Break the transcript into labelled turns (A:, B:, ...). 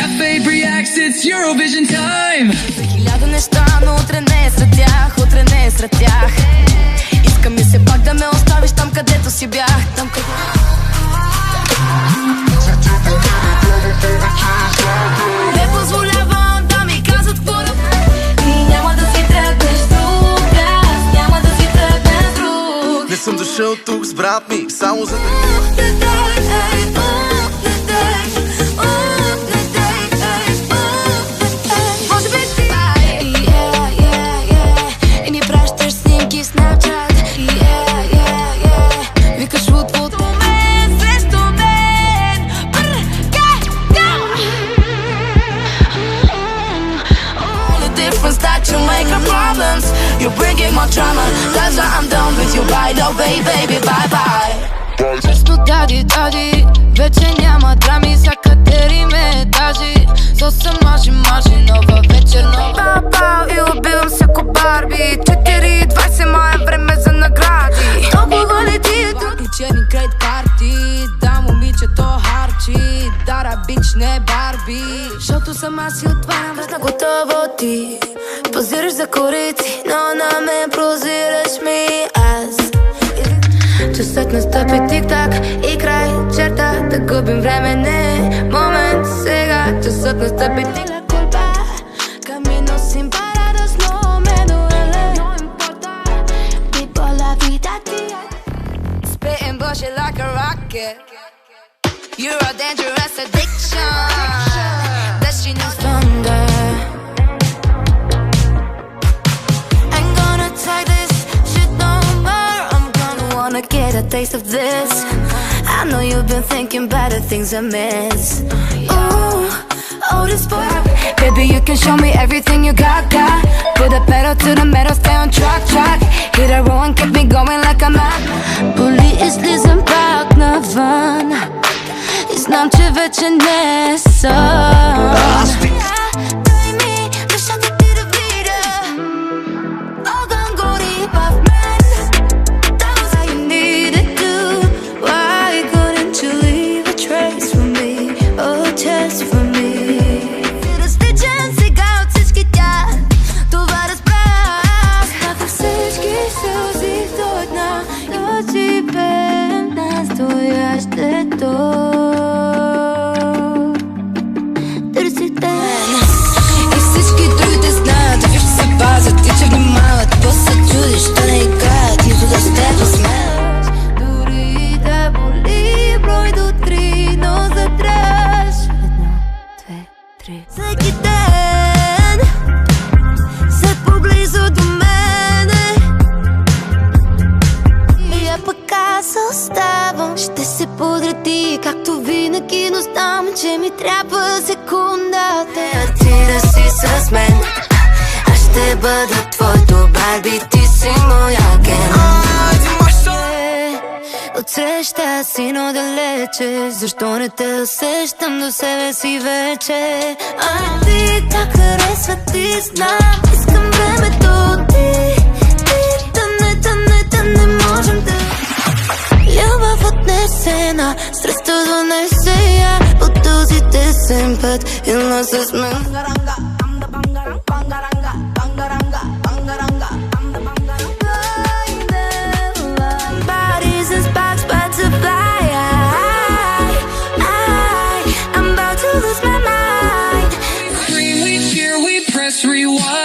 A: F8 reacts, it's Eurovision time.
B: Хиляда неща, но утре не е сред тях, утре не е сред тях. Иска ми се пак да ме оставиш там, където си бях, там където... Не позволявам да ми казват какво да... И няма да си тръгнеш друг, аз няма да си тръгнеш друг.
C: Не съм дошъл тук с брат ми, само за да...
B: You're bringing more drama, that's why I'm done with you. Bye, no way, baby, bye, bye.
D: Често дади, вече няма драми, закатери ме етажи. Соса мажи, нова вечер, нова бал и убивам всяко Барби. 4:20, мое време за награди. Толкова лети Личени крейт парти, да момичето харчи. Дара бич, не Барби. Защото сама си отварям връзна готово ти. Позираш за корици, но на мен прозираш ми аз. Часът настъпи тик-так и край черта, да губим време, не момент сега. Часът настъпи тик-так. Camino sin paradas, no me duele, no importa. Vivo la vida día. Spitting bullshit like a rocket. You're a dangerous addiction. Destiny's thunder. Get a taste of this. I know you've been thinking about the things I miss. Ooh, oh this boy. Baby, you can show me everything you got. Put the pedal to the metal, stay on track. Hit a row and keep me going like I'm at. Боли излизам пак навън и знам, че вече не съм. Всеки ден се поблизо до мене и пък аз оставам. Ще се подреди както винаги, но знам, че ми трябва секундата. А ти да си с мен, аз ще бъда твоето Барби, ти си моя Кен. Отсреща си, но далече, защо не те усещам до себе си вече? А ти так харесва, ти знам, искам времето ти. Да не можем да. Любов отнесена, страстта донесе я по този тесен път, илна с мен.
A: Rewind.